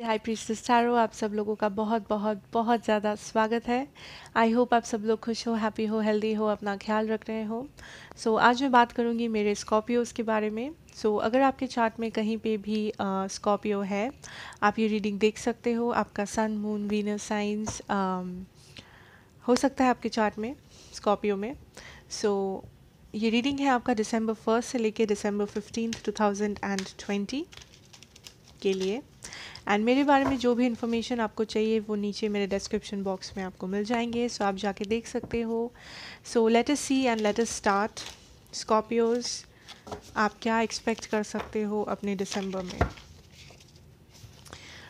High priestess tarot, आप सब लोगों का बहुत बहुत बहुत ज़्यादा स्वागत है। आई होप आप सब लोग खुश हो, हैप्पी हो, हेल्दी हो, अपना ख्याल रख रहे हो। आज मैं बात करूँगी मेरे स्कॉर्पियोज़ के बारे में। अगर आपके चार्ट में कहीं पे भी स्कॉर्पियो है, आप ये रीडिंग देख सकते हो। आपका सन, मून, वीनस साइंस हो सकता है आपके चार्ट में स्कॉर्पियो में। ये रीडिंग है आपका दिसंबर 1 से लेके दिसंबर 15, 2020 के लिए। एंड मेरे बारे में जो भी इन्फॉर्मेशन आपको चाहिए वो नीचे मेरे डिस्क्रिप्शन बॉक्स में आपको मिल जाएंगे, आप जाके देख सकते हो। Let us see and let us start. Scorpios, आप क्या एक्सपेक्ट कर सकते हो अपने दिसंबर में?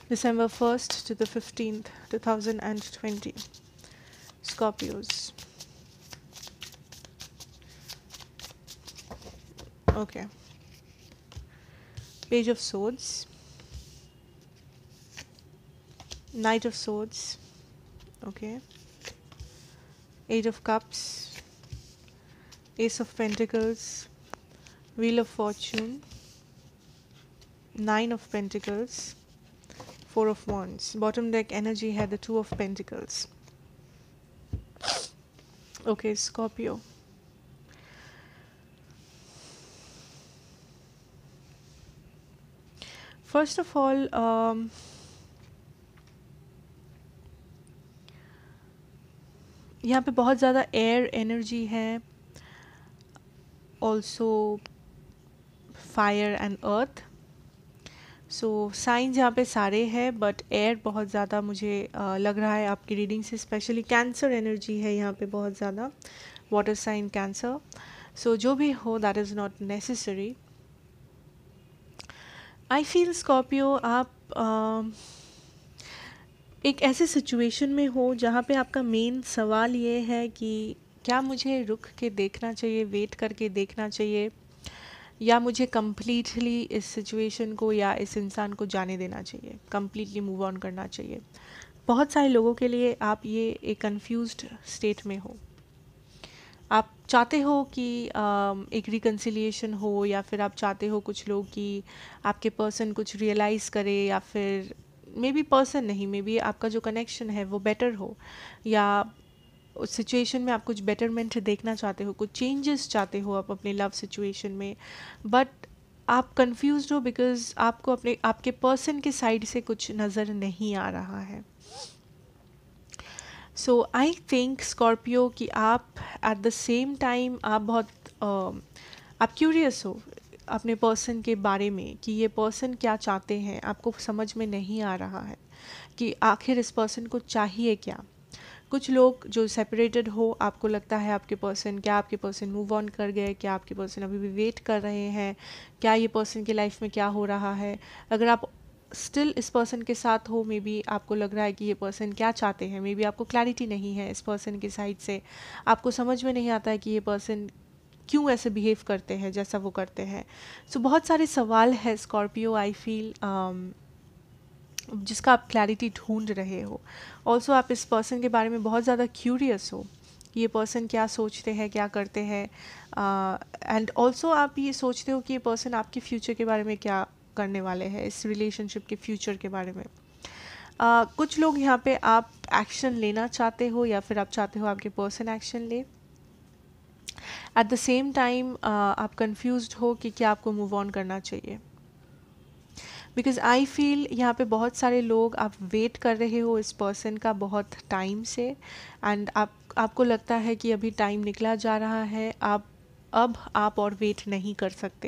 दिसंबर 1 to the 15th 2020 Scorpios. Okay, page of swords, Knight of Swords, okay, Eight of Cups, Ace of Pentacles, Wheel of Fortune, Nine of Pentacles, Four of Wands. Bottom deck energy had the Two of Pentacles. Okay, Scorpio. First of all, यहाँ पे बहुत ज़्यादा air energy है, also fire and earth. Science यहाँ पे सारे हैं, but air बहुत ज़्यादा मुझे लग रहा है आपकी रीडिंग से। स्पेशली कैंसर एनर्जी है यहाँ पे बहुत ज़्यादा, वाटर साइन कैंसर। जो भी हो, that is not necessary. I feel Scorpio, आप एक ऐसे सिचुएशन में हो जहाँ पे आपका मेन सवाल ये है कि क्या मुझे रुक के देखना चाहिए, वेट करके देखना चाहिए, या मुझे कम्प्लीटली इस सिचुएशन को या इस इंसान को जाने देना चाहिए, कम्प्लीटली मूव ऑन करना चाहिए। बहुत सारे लोगों के लिए आप ये एक कंफ्यूज्ड स्टेट में हो। आप चाहते हो कि एक रिकन्सिलिएशन हो, या फिर आप चाहते हो कुछ लोग कि आपके पर्सन कुछ रियलाइज़ करे, या फिर मे बी पर्सन नहीं, मे बी आपका जो कनेक्शन है वो बेटर हो, या उस सिचुएशन में आप कुछ बेटरमेंट देखना चाहते हो, कुछ चेंजेस चाहते हो आप अपने लव सिचुएशन में। बट आप कंफ्यूज्ड हो बिकॉज आपको अपने आपके पर्सन के साइड से कुछ नज़र नहीं आ रहा है। आई थिंक स्कॉर्पियो कि आप एट द सेम टाइम आप बहुत आप क्यूरियस हो अपने पर्सन के बारे में कि ये पर्सन क्या चाहते हैं। आपको समझ में नहीं आ रहा है कि आखिर इस पर्सन को चाहिए क्या। कुछ लोग जो सेपरेटेड हो, आपको लगता है आपके पर्सन मूव ऑन कर गए, क्या आपके पर्सन अभी भी वेट कर रहे हैं, क्या ये पर्सन की लाइफ में क्या हो रहा है। अगर आप स्टिल इस पर्सन के साथ हो, मे बी आपको लग रहा है कि ये पर्सन क्या चाहते हैं, मे बी आपको क्लैरिटी नहीं है इस पर्सन की साइड से। आपको समझ में नहीं आता है कि ये पर्सन क्यों ऐसे बिहेव करते हैं जैसा वो करते हैं। बहुत सारे सवाल है स्कॉर्पियो, आई फील, जिसका आप क्लैरिटी ढूंढ रहे हो। ऑल्सो आप इस पर्सन के बारे में बहुत ज़्यादा क्यूरियस हो कि ये पर्सन क्या सोचते हैं, क्या करते हैं। एंड ऑल्सो आप ये सोचते हो कि ये पर्सन आपके फ्यूचर के बारे में क्या करने वाले हैं, इस रिलेशनशिप के फ्यूचर के बारे में। कुछ लोग यहाँ पे आप एक्शन लेना चाहते हो, या फिर आप चाहते हो आपके पर्सन एक्शन ले। एट द सेम टाइम आप कंफ्यूज्ड हो कि क्या आपको मूव ऑन करना चाहिए। बिकॉज आई फील यहाँ पे बहुत सारे लोग, आप वेट कर रहे हो इस पर्सन का बहुत टाइम से, एंड आपको लगता है कि अभी टाइम निकला जा रहा है, अब आप और वेट नहीं कर सकते।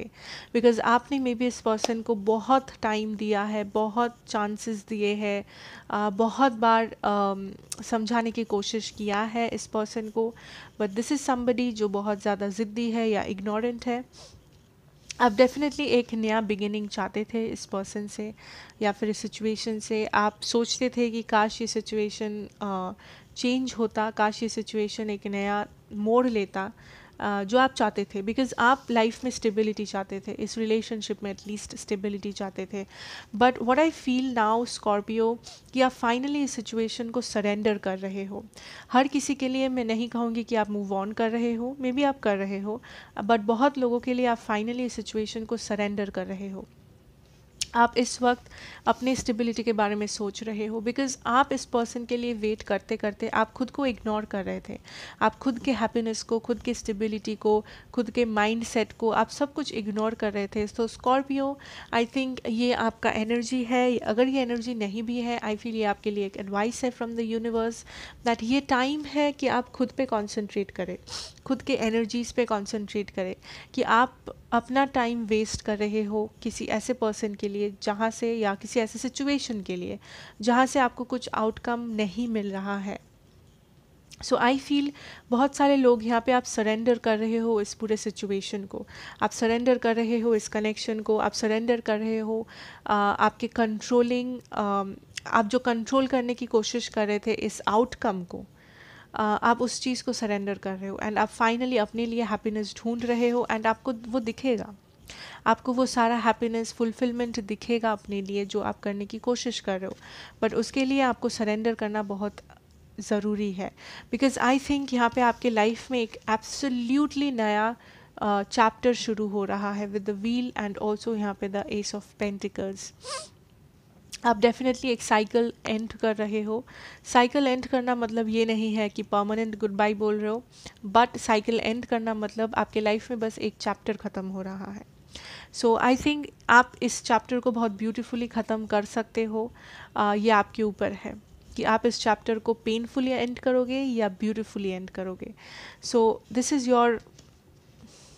बिकॉज आपने मे बी इस पर्सन को बहुत टाइम दिया है, बहुत चांसेस दिए हैं, बहुत बार समझाने की कोशिश किया है इस पर्सन को। बट दिस इज़ समबडी जो बहुत ज़्यादा ज़िद्दी है या इग्नोरेंट है। आप डेफिनेटली एक नया बिगिनिंग चाहते थे इस पर्सन से, या फिर इस सिचुएशन से। आप सोचते थे कि काश ये सिचुएशन चेंज होता, काश ये सिचुएशन एक नया मोड़ लेता, जो आप चाहते थे। बिकॉज आप लाइफ में स्टेबिलिटी चाहते थे, इस रिलेशनशिप में एटलीस्ट स्टेबिलिटी चाहते थे। But what I feel now Scorpio, कि आप फाइनली इस सिचुएशन को सरेंडर कर रहे हो। हर किसी के लिए मैं नहीं कहूँगी कि आप मूव ऑन कर रहे हो, मे बी आप कर रहे हो, बट बहुत लोगों के लिए आप फाइनली इस सिचुएशन को सरेंडर कर रहे हो। आप इस वक्त अपने स्टेबिलिटी के बारे में सोच रहे हो, बिकॉज़ आप इस पर्सन के लिए वेट करते करते आप खुद को इग्नोर कर रहे थे। आप खुद के हैप्पीनेस को, खुद की स्टेबिलिटी को, खुद के माइंड सेट को, आप सब कुछ इग्नोर कर रहे थे। तो स्कॉर्पियो, आई थिंक ये आपका एनर्जी है। अगर ये एनर्जी नहीं भी है, आई फील ये आपके लिए एक एडवाइस है फ्रॉम द यूनिवर्स, दैट ये टाइम है कि आप खुद पे कॉन्सेंट्रेट करें, खुद के एनर्जीज़ पे कॉन्सेंट्रेट करें। कि आप अपना टाइम वेस्ट कर रहे हो किसी ऐसे पर्सन के लिए जहाँ से, या किसी ऐसे सिचुएशन के लिए जहाँ से आपको कुछ आउटकम नहीं मिल रहा है। सो आई फील बहुत सारे लोग यहाँ पे, आप सरेंडर कर रहे हो इस पूरे सिचुएशन को, आप सरेंडर कर रहे हो इस कनेक्शन को, आप सरेंडर कर रहे हो आपके कंट्रोलिंग, आप जो कंट्रोल करने की कोशिश कर रहे थे इस आउटकम को, आप उस चीज़ को सरेंडर कर रहे हो, एंड आप फाइनली अपने लिए हैप्पीनेस ढूंढ रहे हो, एंड आपको वो दिखेगा, आपको वो सारा हैप्पीनेस, फुलफिलमेंट दिखेगा अपने लिए जो आप करने की कोशिश कर रहे हो। बट उसके लिए आपको सरेंडर करना बहुत ज़रूरी है, बिकॉज़ आई थिंक यहाँ पे आपके लाइफ में एक एब्सोल्यूटली नया चैप्टर शुरू हो रहा है with the wheel, and also यहाँ पे द एस ऑफ पेंटिकल्स। आप डेफिनेटली एक साइकिल एंड कर रहे हो। साइकिल एंड करना मतलब ये नहीं है कि परमानेंट गुड बाय बोल रहे हो, बट साइकिल एंड करना मतलब आपके लाइफ में बस एक चैप्टर ख़त्म हो रहा है। सो आई थिंक आप इस चैप्टर को बहुत ब्यूटीफुली ख़त्म कर सकते हो। ये आपके ऊपर है कि आप इस चैप्टर को पेनफुली एंड करोगे या ब्यूटीफुली एंड करोगे। सो this is your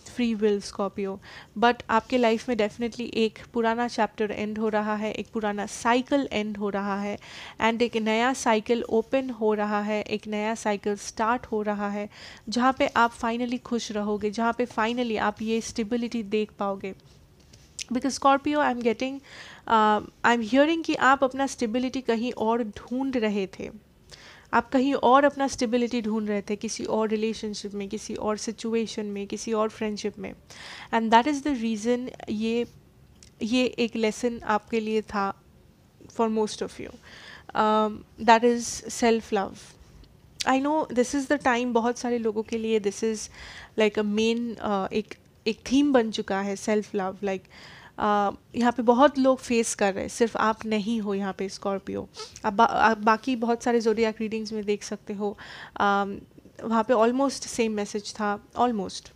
free will Scorpio. But आपके लाइफ में डेफिनेटली एक पुराना चैप्टर एंड हो रहा है, एक पुराना साइकिल एंड हो रहा है, एंड एक नया साइकिल ओपन हो रहा है, एक नया साइकिल स्टार्ट हो रहा है, जहाँ पे आप फाइनली खुश रहोगे, जहाँ पे फाइनली आप ये स्टेबिलिटी देख पाओगे। Because Scorpio, I am getting, I am hearing कि आप अपना स्टेबिलिटी कहीं और ढूंढ रहे थे, आप कहीं और अपना स्टेबिलिटी ढूंढ रहे थे, किसी और रिलेशनशिप में, किसी और सिचुएशन में, किसी और फ्रेंडशिप में, and that is the reason ये एक लेसन आपके लिए था for most of you, that is self love. I know this is the time, बहुत सारे लोगों के लिए this is like a main, एक थीम बन चुका है सेल्फ लव। लाइक यहाँ पे बहुत लोग फेस कर रहे हैं, सिर्फ आप नहीं हो यहाँ पे स्कॉर्पियो। आप बाकी बहुत सारे ज़ोडिएक रीडिंग्स में देख सकते हो, वहाँ पे ऑलमोस्ट सेम मैसेज था, ऑलमोस्ट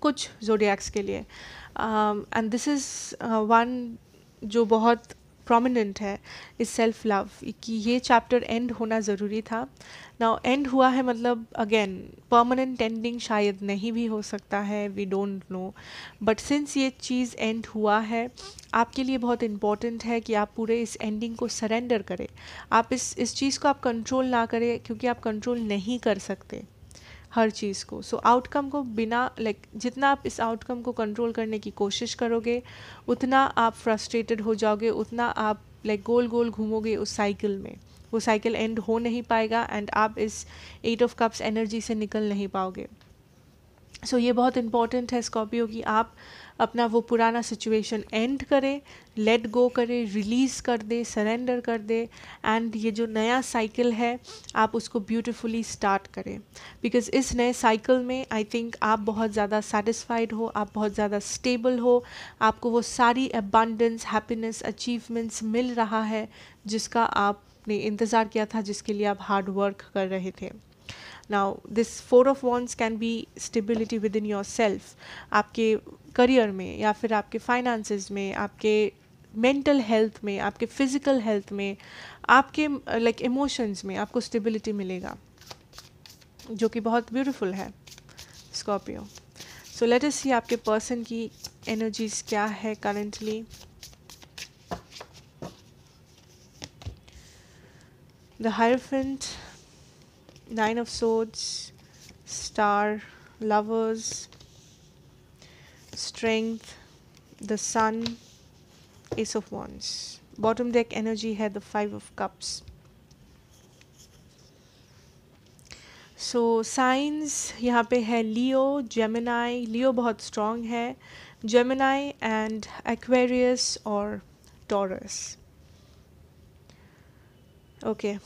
कुछ ज़ोडिएक्स के लिए, एंड दिस इज़ वन जो बहुत प्रोमिनेंट है, इस सेल्फ लव, कि ये चैप्टर एंड होना ज़रूरी था। नाउ एंड हुआ है, मतलब अगेन परमानेंट एंडिंग शायद नहीं भी हो सकता है, we don't know, but since ये चीज़ एंड हुआ है, आपके लिए बहुत इम्पॉर्टेंट है कि आप पूरे इस एंडिंग को सरेंडर करें। आप इस चीज़ को आप कंट्रोल ना करें, क्योंकि आप कंट्रोल नहीं कर सकते हर चीज़ को। सो आउटकम को बिना, लाइक जितना आप इस आउटकम को कंट्रोल करने की कोशिश करोगे, उतना आप फ्रस्ट्रेटेड हो जाओगे, उतना आप लाइक गोल गोल घूमोगे उस साइकिल में, वो साइकिल एंड हो नहीं पाएगा, एंड आप इस 8 ऑफ कप्स एनर्जी से निकल नहीं पाओगे। सो ये बहुत इम्पॉर्टेंट है स्कॉर्पियो कि आप अपना वो पुराना सिचुएशन एंड करें, लेट गो करें, रिलीज़ कर दे, सरेंडर कर दे, एंड ये जो नया साइकिल है आप उसको ब्यूटीफुली स्टार्ट करें। बिकॉज़ इस नए साइकिल में आई थिंक आप बहुत ज़्यादा सेटिस्फाइड हो, आप बहुत ज़्यादा स्टेबल हो, आपको वो सारी अबंडेंस, हैप्पीनेस, अचीवमेंट्स मिल रहा है जिसका आपने इंतज़ार किया था, जिसके लिए आप हार्ड वर्क कर रहे थे। Now this 4 of wands can be stability with in your self, आपके करियर में, या फिर आपके फाइनेंसेस में, आपके मेंटल हेल्थ में, आपके फिजिकल हेल्थ में, आपके लाइक इमोशंस में आपको स्टेबिलिटी मिलेगा, जो कि बहुत ब्यूटीफुल है स्कॉर्पियो। सो लेट अस सी आपके पर्सन की एनर्जीज क्या है currently. The hierophant, 9 of swords, star, lovers, strength, the sun, ace of wands। bottom deck energy है the 5 of cups। So science यहाँ पे है लियो, जेमिनाई, लियो बहुत स्ट्रॉन्ग है, जेमिनाई एंड एक्वेरियस और taurus. Okay,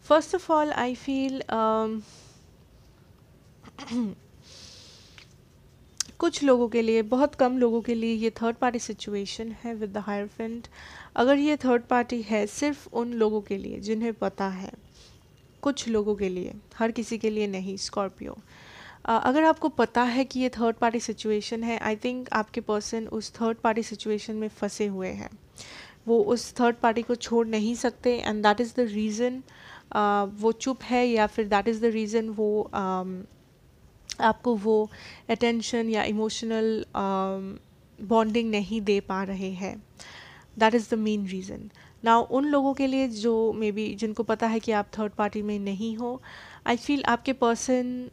first of all I feel कुछ लोगों के लिए, बहुत कम लोगों के लिए ये थर्ड पार्टी सिचुएशन है विद द हायरफेंट। अगर ये थर्ड पार्टी है सिर्फ उन लोगों के लिए जिन्हें पता है, कुछ लोगों के लिए, हर किसी के लिए नहीं। स्कॉर्पियो, अगर आपको पता है कि ये थर्ड पार्टी सिचुएशन है, आई थिंक आपके पर्सन उस थर्ड पार्टी सिचुएशन में फंसे हुए हैं। वो उस थर्ड पार्टी को छोड़ नहीं सकते and that is the reason वो चुप है, या फिर दैट इज़ द रीज़न वो आपको वो अटेंशन या इमोशनल बॉन्डिंग नहीं दे पा रहे हैं। That is the main reason. Now उन लोगों के लिए जो मे बी जिनको पता है कि आप थर्ड पार्टी में नहीं हो, आई फील आपके पर्सन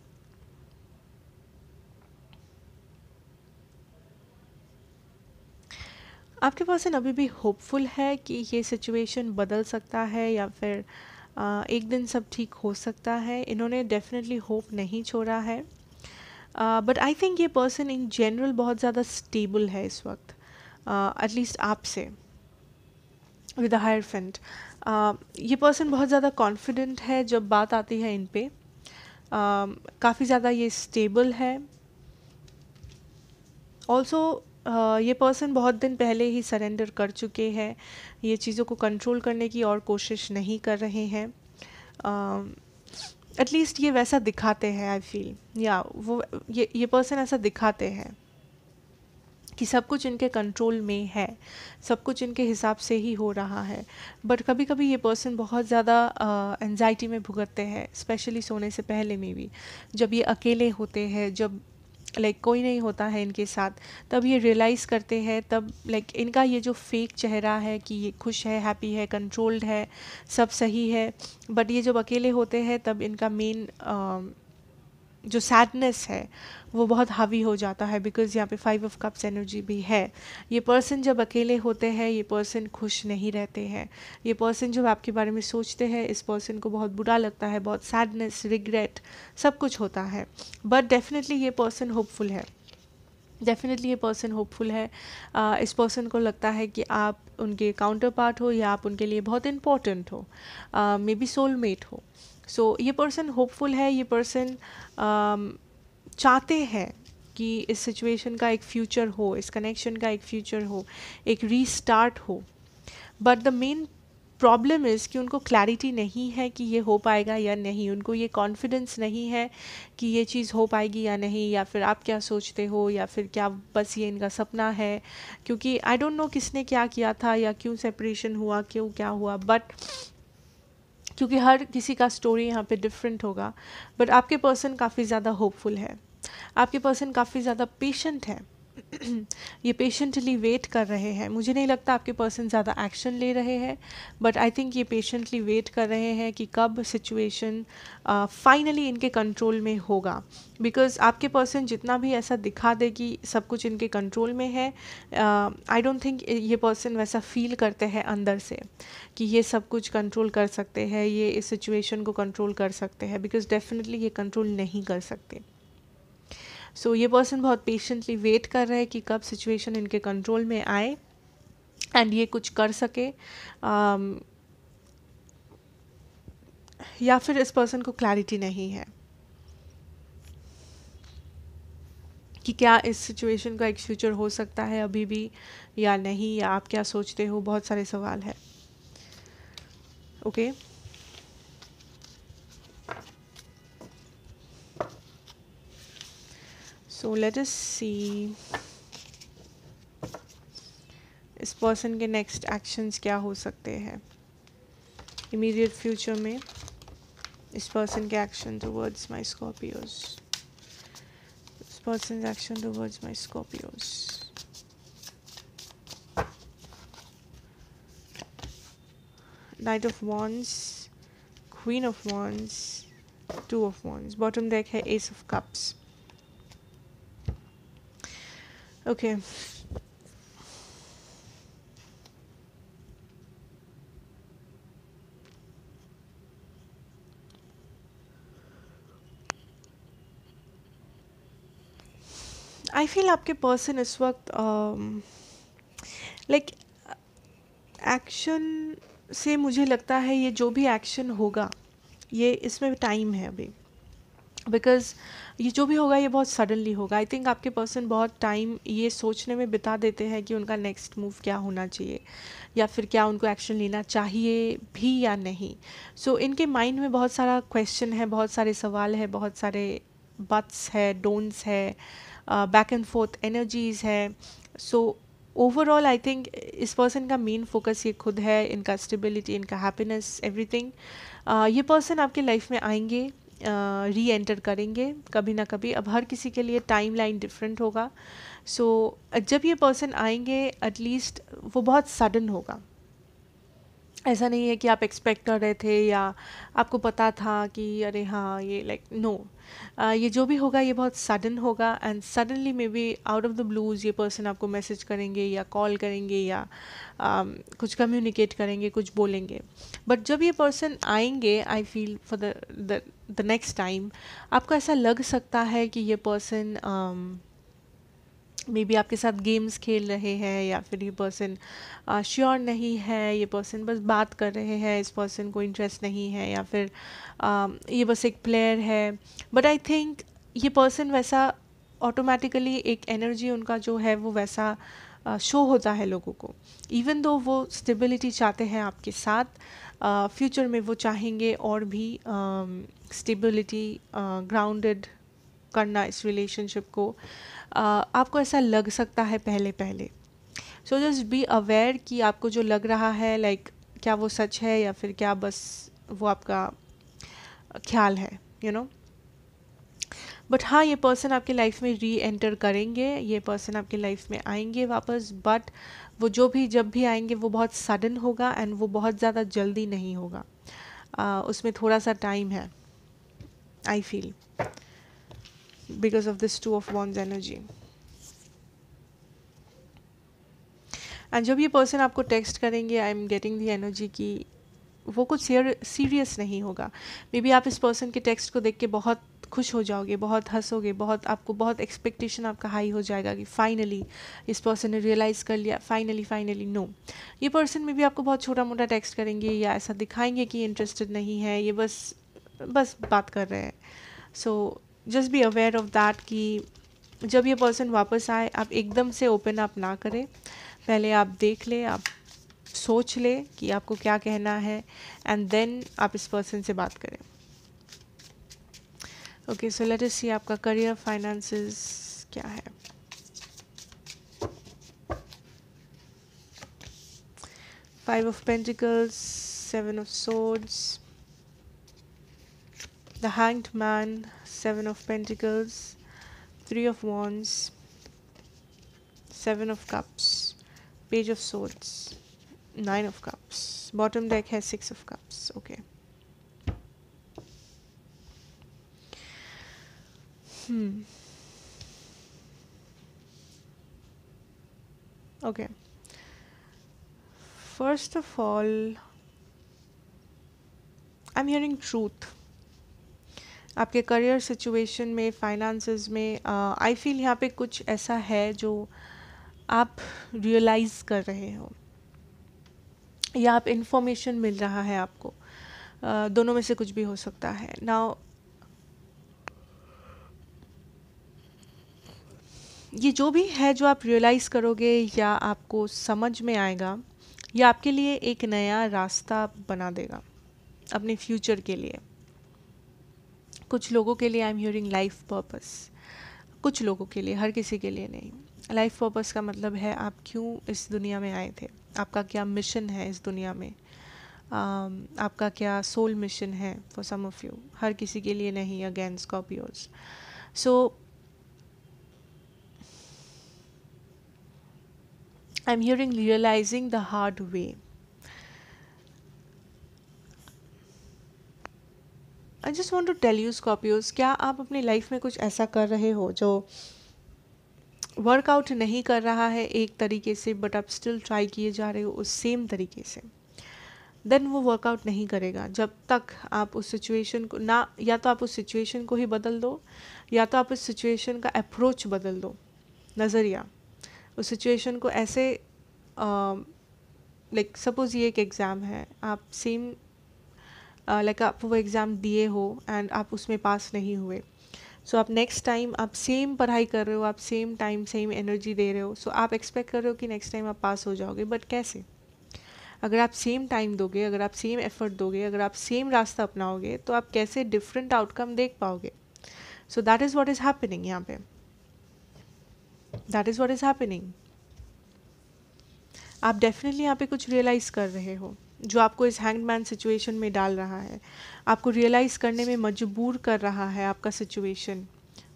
अभी भी होपफुल है कि ये सिचुएशन बदल सकता है, या फिर एक दिन सब ठीक हो सकता है। इन्होंने डेफिनेटली होप नहीं छोड़ा है। बट आई थिंक ये पर्सन इन जनरल बहुत ज़्यादा स्टेबल है इस वक्त, एटलीस्ट आपसे, विद द हायरफेंट। ये पर्सन बहुत ज़्यादा कॉन्फिडेंट है जब बात आती है इन पे, काफ़ी ज़्यादा ये स्टेबल है। ऑल्सो ये पर्सन बहुत दिन पहले ही सरेंडर कर चुके हैं, ये चीज़ों को कंट्रोल करने की और कोशिश नहीं कर रहे हैं। एटलीस्ट ये वैसा दिखाते हैं, आई फील, या वो ये पर्सन ऐसा दिखाते हैं कि सब कुछ इनके कंट्रोल में है, सब कुछ इनके हिसाब से ही हो रहा है। बट कभी कभी ये पर्सन बहुत ज़्यादा एंजाइटी में भुगतते हैं, स्पेशली सोने से पहले में भी, जब ये अकेले होते हैं, जब लाइक कोई नहीं होता है इनके साथ, तब ये रियलाइज़ करते हैं, तब लाइक इनका ये जो फेक चेहरा है कि ये खुश है, हैप्पी है, कंट्रोल्ड है, सब सही है, बट ये जब अकेले होते हैं तब इनका मेन जो सैडनेस है वो बहुत हावी हो जाता है, बिकॉज़ यहाँ पे 5 ऑफ कप्स एनर्जी भी है। ये पर्सन जब अकेले होते हैं, ये पर्सन खुश नहीं रहते हैं। ये पर्सन जब आपके बारे में सोचते हैं, इस पर्सन को बहुत बुरा लगता है, बहुत सैडनेस, रिग्रेट, सब कुछ होता है। बट डेफिनेटली ये पर्सन होपफुल है, डेफिनेटली ये पर्सन होपफुल है। इस पर्सन को लगता है कि आप उनके काउंटर पार्ट हो, या आप उनके लिए बहुत इम्पोर्टेंट हो, मे बी सोलमेट हो। सो ये पर्सन होपफुल है। ये पर्सन चाहते हैं कि इस सिचुएशन का एक फ्यूचर हो, इस कनेक्शन का एक फ्यूचर हो, एक रीस्टार्ट हो। But the main problem is कि उनको क्लैरिटी नहीं है कि ये हो पाएगा या नहीं, उनको ये कॉन्फिडेंस नहीं है कि ये चीज़ हो पाएगी या नहीं, या फिर आप क्या सोचते हो, या फिर क्या बस ये इनका सपना है। क्योंकि आई डोंट नो किसने क्या किया था, या क्यों सेपरेशन हुआ, क्यों क्या हुआ, बट क्योंकि हर किसी का स्टोरी यहाँ पे डिफरेंट होगा। बट आपके पर्सन काफ़ी ज़्यादा होपफुल है, आपके पर्सन काफ़ी ज़्यादा पेशेंट है। ये पेशेंटली वेट कर रहे हैं। मुझे नहीं लगता आपके पर्सन ज़्यादा एक्शन ले रहे हैं, बट आई थिंक ये पेशेंटली वेट कर रहे हैं कि कब सिचुएशन फाइनली इनके कंट्रोल में होगा। बिकॉज़ आपके पर्सन जितना भी ऐसा दिखा दे कि सब कुछ इनके कंट्रोल में है, आई डोंट थिंक ये पर्सन वैसा फील करते हैं अंदर से कि ये सब कुछ कंट्रोल कर सकते हैं, ये इस सिचुएशन को कंट्रोल कर सकते हैं, बिकॉज़ डेफिनेटली ये कंट्रोल नहीं कर सकते। सो ये पर्सन बहुत पेशेंटली वेट कर रहे हैं कि कब सिचुएशन इनके कंट्रोल में आए एंड ये कुछ कर सके, या फिर इस पर्सन को क्लैरिटी नहीं है कि क्या इस सिचुएशन का एक फ्यूचर हो सकता है अभी भी या नहीं, या आप क्या सोचते हो। बहुत सारे सवाल हैं। ओके, सो लेट अस सी इस पर्सन के नेक्स्ट एक्शंस क्या हो सकते हैं इमीडिएट फ्यूचर में। इस पर्सन के एक्शन टुवर्ड्स माय स्कॉर्पियोज, इस person action towards my Scorpios. Knight of wands, queen of wands, 2 of wands. Bottom deck है ace of cups. Okay, I feel आपके पर्सन इस वक्त लाइक एक्शन से मुझे लगता है ये जो भी एक्शन होगा, ये इसमें टाइम है अभी। बिकॉज़ ये जो भी होगा ये बहुत सडनली होगा। आई थिंक आपके पर्सन बहुत टाइम ये सोचने में बिता देते हैं कि उनका नेक्स्ट मूव क्या होना चाहिए, या फिर क्या उनको एक्शन लेना चाहिए भी या नहीं। सो इनके माइंड में बहुत सारा क्वेश्चन है, बहुत सारे सवाल है, बहुत सारे बट्स है, डोंट्स है, बैक एंड फोर्थ एनर्जीज है। सो ओवरऑल आई थिंक इस पर्सन का मेन फोकस ये खुद है, इनका स्टेबिलिटी, इनका हैप्पीनेस, एवरीथिंग। ये पर्सन आपके लाइफ में आएंगे, री एंटर करेंगे कभी ना कभी। अब हर किसी के लिए टाइम लाइन डिफरेंट होगा। सो जब ये पर्सन आएंगे एटलीस्ट वो बहुत सडन होगा। ऐसा नहीं है कि आप एक्सपेक्ट कर रहे थे या आपको पता था कि अरे हाँ ये लाइक नो, ये जो भी होगा ये बहुत सडन होगा। And suddenly may be out of the blues ये पर्सन आपको मैसेज करेंगे या कॉल करेंगे या कुछ कम्युनिकेट करेंगे, कुछ बोलेंगे। बट जब ये पर्सन आएंगे I feel for the next time आपको ऐसा लग सकता है कि ये पर्सन मे बी आपके साथ गेम्स खेल रहे हैं, या फिर ये पर्सन श्योर नहीं है, ये पर्सन बस बात कर रहे हैं, इस पर्सन को इंटरेस्ट नहीं है, या फिर ये बस एक प्लेयर है। बट आई थिंक ये पर्सन वैसा ऑटोमेटिकली एक एनर्जी उनका जो है वो वैसा शो होता है लोगों को। इवन दो वो स्टेबिलिटी चाहते हैं आपके साथ, फ्यूचर में वो चाहेंगे और भी स्टेबिलिटी, ग्राउंडेड करना इस रिलेशनशिप को। आपको ऐसा लग सकता है पहले पहले। सो जस्ट बी अवेयर कि आपको जो लग रहा है लाइक क्या वो सच है या फिर क्या बस वो आपका ख्याल है, यू नो। बट हाँ, ये पर्सन आपके लाइफ में री एंटर करेंगे, ये पर्सन आपके लाइफ में आएंगे वापस। बट वो जो भी जब भी आएंगे वो बहुत सडन होगा एंड वो बहुत ज़्यादा जल्दी नहीं होगा। उसमें थोड़ा सा टाइम है I feel, because of this two of wands energy. And जब ये पर्सन आपको टेक्स्ट करेंगे I am getting the energy कि वो कुछ सीरियस नहीं होगा। मे बी आप इस पर्सन के टेक्स्ट को देख के बहुत खुश हो जाओगे, बहुत हंसोगे, बहुत आपको बहुत एक्सपेक्टेशन आपका हाई हो जाएगा कि फाइनली इस पर्सन ने रियलाइज़ कर लिया, फाइनली। नो, ये पर्सन में भी आपको बहुत छोटा मोटा टेक्स्ट करेंगे या ऐसा दिखाएंगे कि इंटरेस्टेड नहीं है, ये बस बात कर रहे हैं। So just be aware of that कि जब ये पर्सन वापस आए आप एकदम से ओपन अप ना करें, पहले आप देख ले, आप सोच ले कि आपको क्या कहना है, एंड देन आप इस पर्सन से बात करें। ओके, सो लेट अस सी आपका करियर, फाइनेंसेस क्या है। Five of pentacles, seven of swords, the hanged man, seven of pentacles, three of wands, seven of cups, page of swords, nine of cups. Bottom deck है six of cups. Okay, okay, first of all I am hearing truth. आपके career situation में, finances में I feel यहाँ पे कुछ ऐसा है जो आप रियलाइज़ कर रहे हो या आप इंफॉर्मेशन मिल रहा है आपको। दोनों में से कुछ भी हो सकता है। नाउ ये जो भी है जो आप रियलाइज़ करोगे या आपको समझ में आएगा, ये आपके लिए एक नया रास्ता बना देगा अपने फ्यूचर के लिए। कुछ लोगों के लिए आई एम हियरिंग लाइफ पर्पस, कुछ लोगों के लिए, हर किसी के लिए नहीं। लाइफ पर्पस का मतलब है आप क्यों इस दुनिया में आए थे, आपका क्या मिशन है इस दुनिया में, आपका क्या सोल मिशन है फॉर सम ऑफ यू, हर किसी के लिए नहीं। Again Scorpios. So I am hearing realising the hard way. I just want to tell you Scorpios, क्या आप अपनी लाइफ में कुछ ऐसा कर रहे हो जो वर्कआउट नहीं कर रहा है एक तरीके से, बट आप स्टिल ट्राई किए जा रहे हो उस सेम तरीके से, देन वो वर्कआउट नहीं करेगा जब तक आप उस सिचुएशन को ना, या तो आप उस सिचुएशन को ही बदल दो या तो आप उस सिचुएशन का अप्रोच बदल दो, नज़रिया। उस सिचुएशन को ऐसे लाइक सपोज़ ये एक एग्ज़ाम है, आप सेम लाइक आप वो एग्ज़ाम दिए हो एंड आप उसमें पास नहीं हुए, सो आप नेक्स्ट टाइम आप सेम पढ़ाई कर रहे हो, आप सेम टाइम सेम एनर्जी दे रहे हो, सो आप एक्सपेक्ट कर रहे हो कि नेक्स्ट टाइम आप पास हो जाओगे, बट कैसे? अगर आप सेम टाइम दोगे, अगर आप सेम एफर्ट दोगे, अगर आप सेम रास्ता अपनाओगे, तो आप कैसे डिफरेंट आउटकम देख पाओगे? So that is what is happening यहाँ पे, that is what is happening. आप डेफिनेटली यहाँ पे कुछ रियलाइज़ कर रहे हो जो आपको इस हैंगमैन सिचुएशन में डाल रहा है, आपको रियलाइज़ करने में मजबूर कर रहा है आपका सिचुएशन,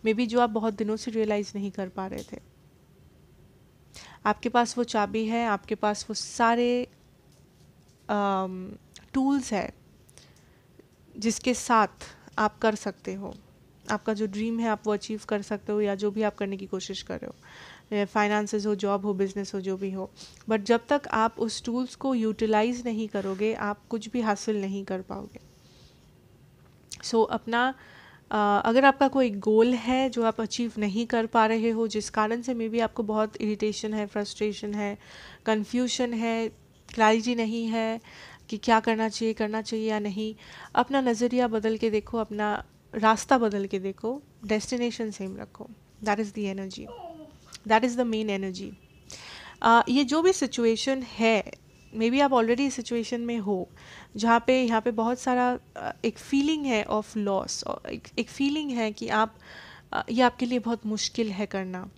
मे बी जो आप बहुत दिनों से रियलाइज़ नहीं कर पा रहे थे। आपके पास वो चाबी है, आपके पास वो सारे टूल्स है जिसके साथ आप कर सकते हो, आपका जो ड्रीम है आप वो अचीव कर सकते हो, या जो भी आप करने की कोशिश कर रहे हो, फाइनेंसेस हो, जॉब हो, बिजनेस हो, जो भी हो। बट जब तक आप उस टूल्स को यूटिलाइज नहीं करोगे, आप कुछ भी हासिल नहीं कर पाओगे। सो अपना अगर आपका कोई गोल है जो आप अचीव नहीं कर पा रहे हो, जिस कारण से मे बी आपको बहुत इरिटेशन है, फ्रस्ट्रेशन है, कन्फ्यूजन है, क्लैरिटी नहीं है कि क्या करना चाहिए या नहीं, अपना नज़रिया बदल के देखो, अपना रास्ता बदल के देखो, डेस्टिनेशन सेम रखो। That is the energy, that is the main energy. ये जो भी सिचुएशन है, मे बी आप ऑलरेडी इस सिचुएशन में हो जहाँ पे यहाँ पे बहुत सारा एक फीलिंग है ऑफ लॉस, एक फीलिंग है कि आप ये आपके लिए बहुत मुश्किल है करना,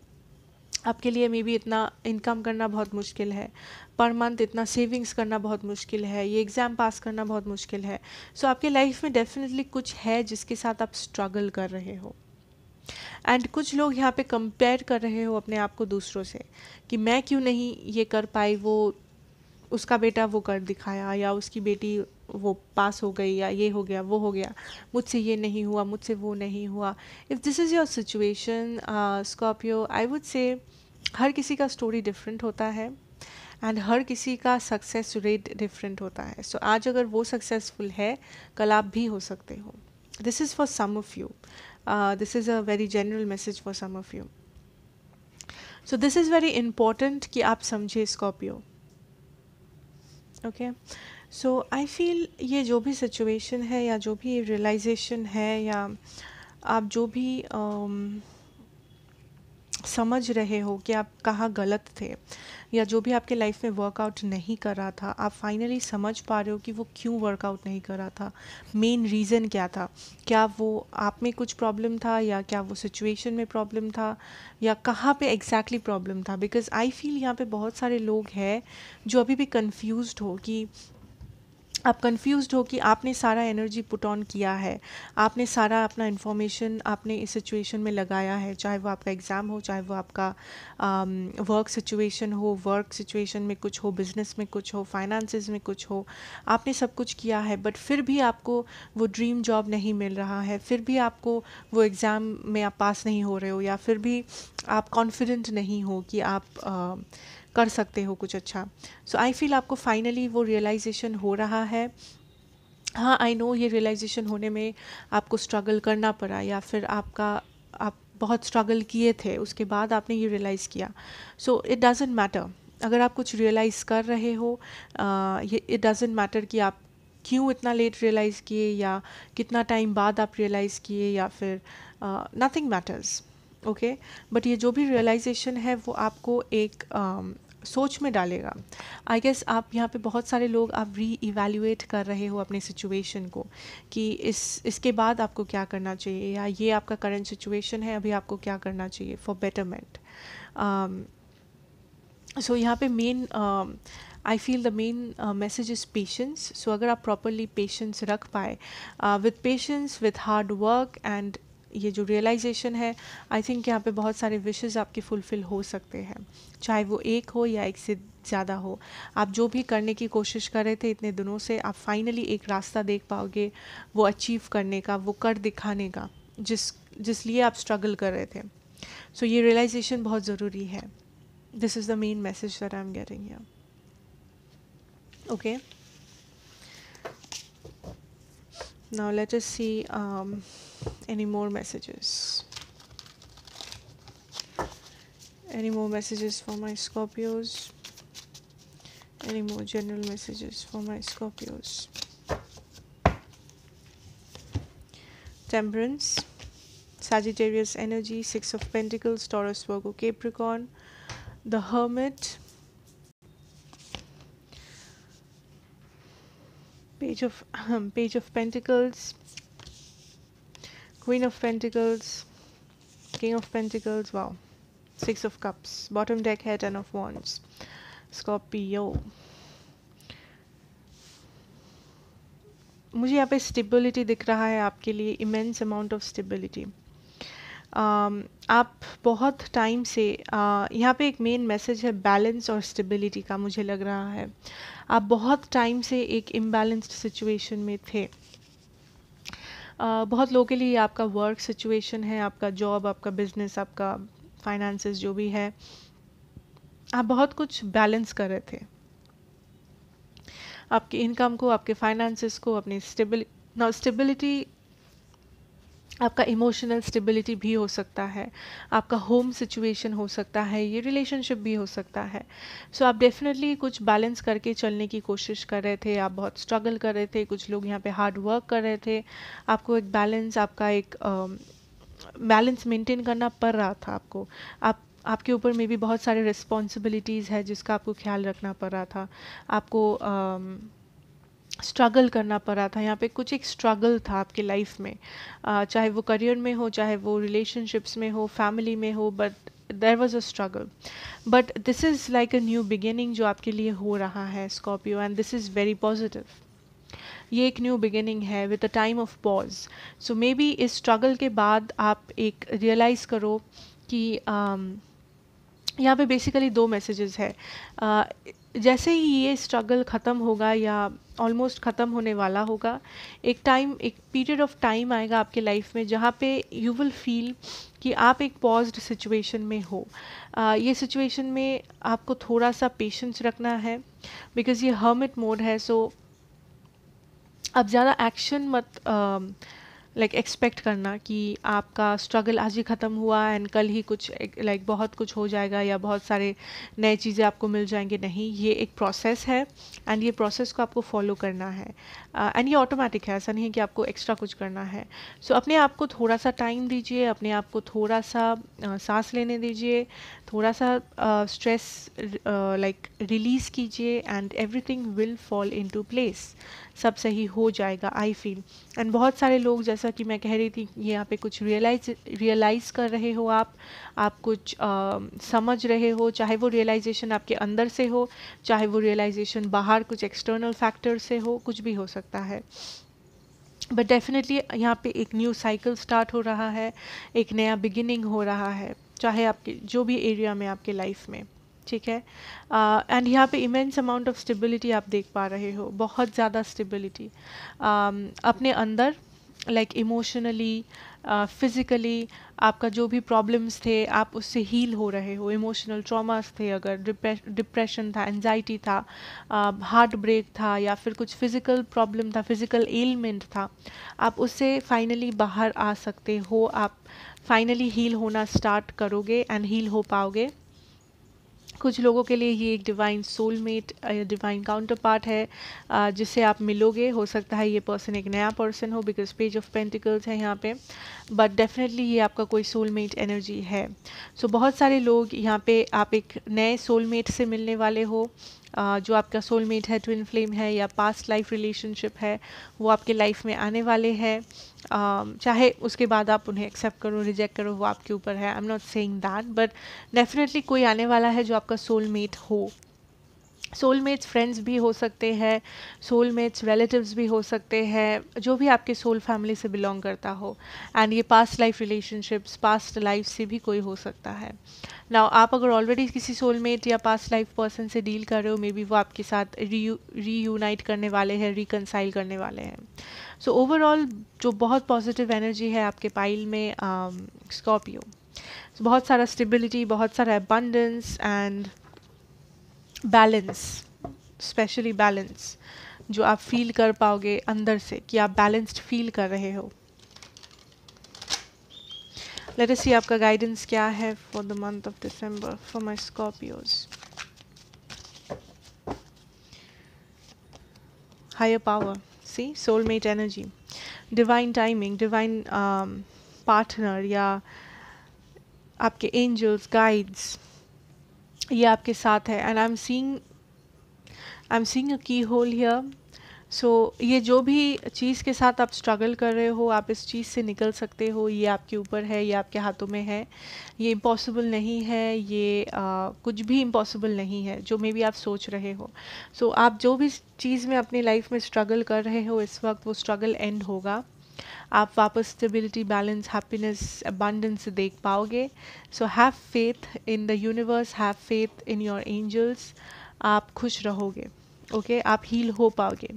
आपके लिए मे बी इतना इनकम करना बहुत मुश्किल है, पर मंथ इतना सेविंग्स करना बहुत मुश्किल है, ये एग्ज़ाम पास करना बहुत मुश्किल है। सो आपके लाइफ में डेफिनेटली कुछ है जिसके साथ आप स्ट्रगल कर रहे हो, एंड कुछ लोग यहाँ पे कंपेयर कर रहे हो अपने आप को दूसरों से कि मैं क्यों नहीं ये कर पाई, वो उसका बेटा वो कर दिखाया, या उसकी बेटी वो पास हो गई, या ये हो गया, वो हो गया, मुझसे ये नहीं हुआ, मुझसे वो नहीं हुआ। If this is your situation Scorpio, I would say हर किसी का स्टोरी डिफरेंट होता है, एंड हर किसी का सक्सेस रेट डिफरेंट होता है। सो आज अगर वो सक्सेसफुल है, कल आप भी हो सकते हो। This is for some of you, this is a very general message for some of you. So this is very important कि आप समझे Scorpio. Okay, so I feel ये जो भी सिचुएशन है, या जो भी रियलाइजेशन है, या आप जो भी समझ रहे हो कि आप कहाँ गलत थे, या जो भी आपके लाइफ में वर्कआउट नहीं कर रहा था, आप फाइनली समझ पा रहे हो कि वो क्यों वर्कआउट नहीं कर रहा था, मेन रीज़न क्या था, क्या वो आप में कुछ प्रॉब्लम था, या क्या वो सिचुएशन में प्रॉब्लम था, या कहाँ पे एग्जैक्टली प्रॉब्लम था। बिकॉज आई फील यहाँ पे बहुत सारे लोग हैं जो अभी भी कंफ्यूज्ड हो, कि आप कंफ्यूज्ड हो कि आपने सारा एनर्जी पुट ऑन किया है, आपने सारा अपना इन्फॉर्मेशन आपने इस सिचुएशन में लगाया है, चाहे वो आपका एग्ज़ाम हो, चाहे वो आपका वर्क सिचुएशन हो, वर्क सिचुएशन में कुछ हो, बिजनेस में कुछ हो, फाइनेंसेस में कुछ हो, आपने सब कुछ किया है, बट फिर भी आपको वो ड्रीम जॉब नहीं मिल रहा है, फिर भी आपको वो एग्ज़ाम में आप पास नहीं हो रहे हो, या फिर भी आप कॉन्फिडेंट नहीं हो कि आप कर सकते हो कुछ अच्छा। सो आई फील आपको फाइनली वो रियलाइजेशन हो रहा है। हाँ, आई नो ये रियलाइजेशन होने में आपको स्ट्रगल करना पड़ा, या फिर आप बहुत स्ट्रगल किए थे, उसके बाद आपने ये रियलाइज़ किया। सो इट डजेंट मैटर, अगर आप कुछ रियलाइज़ कर रहे हो, ये इट डजेंट मैटर कि आप क्यों इतना लेट रियलाइज़ किए, या कितना टाइम बाद आप रियलाइज़ किए, या फिर नथिंग मैटर्स। ओके, बट ये जो भी रियलाइजेशन है वो आपको एक सोच में डालेगा। आई गेस आप यहाँ पे बहुत सारे लोग आप री इवैल्यूएट कर रहे हो अपने सिचुएशन को, कि इसके बाद आपको क्या करना चाहिए, या ये आपका करंट सिचुएशन है, अभी आपको क्या करना चाहिए फॉर बेटरमेंट। सो यहाँ पे main I feel the main message is patience. So अगर आप प्रॉपरली पेशेंस रख पाए, with patience, with hard work, and ये जो रियलाइजेशन है, आई थिंक यहाँ पे बहुत सारे विशेज़ आपके फुलफ़िल हो सकते हैं, चाहे वो एक हो या एक से ज़्यादा हो। आप जो भी करने की कोशिश कर रहे थे इतने दिनों से, आप फाइनली एक रास्ता देख पाओगे वो अचीव करने का, वो कर दिखाने का, जिस लिए आप स्ट्रगल कर रहे थे। सो ये रियलाइजेशन बहुत ज़रूरी है। This is the main message that I'm getting here. Okay. Now let us see any more messages. Any more messages for my Scorpios? Any more general messages for my Scorpios? Temperance, Sagittarius energy, Six of Pentacles, Taurus, Virgo, Capricorn, the Hermit, Page of Pentacles, Queen of Pentacles, King of Pentacles, wow, Six of Cups, bottom deck है Ten of Wands, Scorpio. मुझे यहाँ पे stability दिख रहा है आपके लिए, immense amount of stability. आप बहुत टाइम से यहाँ पे एक मेन मैसेज है बैलेंस और स्टेबिलिटी का, मुझे लग रहा है आप बहुत टाइम से एक इम्बैलेंस्ड सिचुएशन में थे. बहुत लोगों के लिए आपका वर्क सिचुएशन है, आपका जॉब, आपका बिजनेस, आपका फाइनेंसेस जो भी है, आप बहुत कुछ बैलेंस कर रहे थे. आपके इनकम को, आपके फाइनेंसेस को, अपनी स्टेबिलिटी, आपका इमोशनल स्टेबिलिटी भी हो सकता है, आपका होम सिचुएशन हो सकता है, ये रिलेशनशिप भी हो सकता है. सो आप डेफिनेटली कुछ बैलेंस करके चलने की कोशिश कर रहे थे, आप बहुत स्ट्रगल कर रहे थे, कुछ लोग यहाँ पे हार्ड वर्क कर रहे थे, आपको एक बैलेंस, आपका एक बैलेंस मेंटेन करना पड़ रहा था आपको. आपके ऊपर में भी बहुत सारे रिस्पॉन्सिबिलिटीज़ है जिसका आपको ख्याल रखना पड़ रहा था, आपको स्ट्रगल करना पड़ रहा था. यहाँ पे कुछ एक स्ट्रगल था आपके लाइफ में, चाहे वो करियर में हो, चाहे वो रिलेशनशिप्स में हो, फैमिली में हो, but there was a struggle. But this is like a new beginning जो आपके लिए हो रहा है Scorpio, and this is very positive. ये एक न्यू बिगिनिंग है with a time of pause. So maybe इस स्ट्रगल के बाद आप एक रियलाइज़ करो कि यहाँ पे बेसिकली दो मैसेजेस है. जैसे ही ये स्ट्रगल ख़त्म होगा या ऑलमोस्ट ख़त्म होने वाला होगा, एक पीरियड ऑफ टाइम आएगा आपके लाइफ में जहाँ पे यू विल फील कि आप एक पॉज्ड सिचुएशन में हो. ये सिचुएशन में आपको थोड़ा सा पेशेंस रखना है, बिकॉज़ ये हर्मिट मोड है. सो अब ज़्यादा एक्शन मत एक्सपेक्ट करना कि आपका स्ट्रगल आज ही ख़त्म हुआ एंड कल ही कुछ बहुत कुछ हो जाएगा या बहुत सारे नए चीज़ें आपको मिल जाएंगे. नहीं, ये एक प्रोसेस है एंड ये प्रोसेस को आपको फॉलो करना है, एंड ये ऑटोमेटिक है, ऐसा नहीं है कि आपको एक्स्ट्रा कुछ करना है. सो अपने आप को थोड़ा सा टाइम दीजिए, अपने आप को थोड़ा सा सांस लेने दीजिए, थोड़ा सा स्ट्रेस रिलीज़ कीजिए, and everything will fall into place. सब सही हो जाएगा, आई फील. एंड बहुत सारे लोग, जैसा कि मैं कह रही थी, ये यहाँ पे कुछ रियलाइज़ कर रहे हो, आप कुछ समझ रहे हो, चाहे वो रियलाइजेशन आपके अंदर से हो, चाहे वो रियलाइजेशन बाहर कुछ एक्सटर्नल फैक्टर से हो, कुछ भी हो सकता है. बट डेफिनेटली यहाँ पे एक न्यू साइकिल स्टार्ट हो रहा है, एक नया बिगिनिंग हो रहा है, चाहे आपके जो भी एरिया में आपके लाइफ में. ठीक है. एंड यहाँ पे इमेंस अमाउंट ऑफ स्टेबिलिटी आप देख पा रहे हो, बहुत ज़्यादा स्टेबिलिटी अपने अंदर, इमोशनली, फिज़िकली. आपका जो भी प्रॉब्लम्स थे आप उससे हील हो रहे हो. इमोशनल ट्रॉमास थे, अगर डिप्रेशन था, एंजाइटी था, हार्ट ब्रेक था, या फिर कुछ फिज़िकल प्रॉब्लम था, फिज़िकल एलिमेंट था, आप उससे फाइनली बाहर आ सकते हो. आप फाइनली हील होना स्टार्ट करोगे एंड हील हो पाओगे. कुछ लोगों के लिए ये एक divine soulmate, divine counter part है जिससे आप मिलोगे. हो सकता है ये पर्सन एक नया पर्सन हो, बिकॉज पेज ऑफ पेंटिकल्स है यहाँ पे, बट डेफिनेटली ये आपका कोई सोलमेट एनर्जी है. सो बहुत सारे लोग यहाँ पे, आप एक नए सोलमेट से मिलने वाले हो. जो आपका सोलमेट है, ट्विन फ्लेम है, या पास्ट लाइफ रिलेशनशिप है, वो आपके लाइफ में आने वाले हैं. चाहे उसके बाद आप उन्हें एक्सेप्ट करो, रिजेक्ट करो, वो आपके ऊपर है. I am not saying that, but definitely कोई आने वाला है जो आपका सोलमेट हो. सोलमेट्स फ्रेंड्स भी हो सकते हैं, सोलमेट्स रिलेटिव्स भी हो सकते हैं, जो भी आपके सोल फैमिली से बिलोंग करता हो. एंड ये past life relationships, past life से भी कोई हो सकता है. नाउ आप अगर ऑलरेडी किसी सोलमेट या पास्ट लाइफ पर्सन से डील कर रहे हो, मे बी वो आपके साथ रीयूनाइट करने वाले हैं, रिकनसाइल करने वाले हैं. सो ओवरऑल जो बहुत पॉजिटिव एनर्जी है आपके पाइल में स्कॉर्पियो. बहुत सारा स्टेबिलिटी, बहुत सारा abundance and balance, specially balance जो आप फील कर पाओगे अंदर से कि आप बैलेंस्ड फील कर रहे हो. लेट अस सी आपका गाइडेंस क्या है for the month of December for my Scorpios. Higher power, see soulmate energy, divine timing, divine partner या आपके एंजल्स गाइड्स ये आपके साथ है। And I am seeing a keyhole here. सो ये जो भी चीज़ के साथ आप स्ट्रगल कर रहे हो, आप इस चीज़ से निकल सकते हो। ये आपके ऊपर है, ये आपके हाथों में है। ये इम्पॉसिबल नहीं है, ये कुछ भी इम्पॉसिबल नहीं है जो मे बी आप सोच रहे हो। सो आप जो भी चीज़ में अपनी लाइफ में स्ट्रगल कर रहे हो इस वक्त, वो स्ट्रगल एंड होगा। आप वापस स्टेबिलिटी, बैलेंस, हैप्पीनेस, अबंडेंस देख पाओगे। So have faith in the universe, have faith in your angels. आप खुश रहोगे, ओके आप हील हो पाओगे।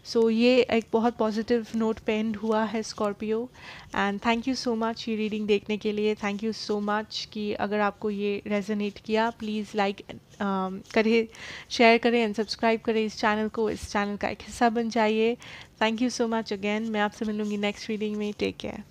सो ये एक बहुत पॉजिटिव नोट पे एंड हुआ है Scorpio. And thank you so much ये रीडिंग देखने के लिए। थैंक यू सो मच कि अगर आपको ये रेजोनेट किया, प्लीज़ लाइक करें, शेयर करें एंड सब्सक्राइब करें इस चैनल को, इस चैनल का एक हिस्सा बन जाइए। Thank you so much again. मैं आपसे मिलूँगी नेक्स्ट रीडिंग में। Take care.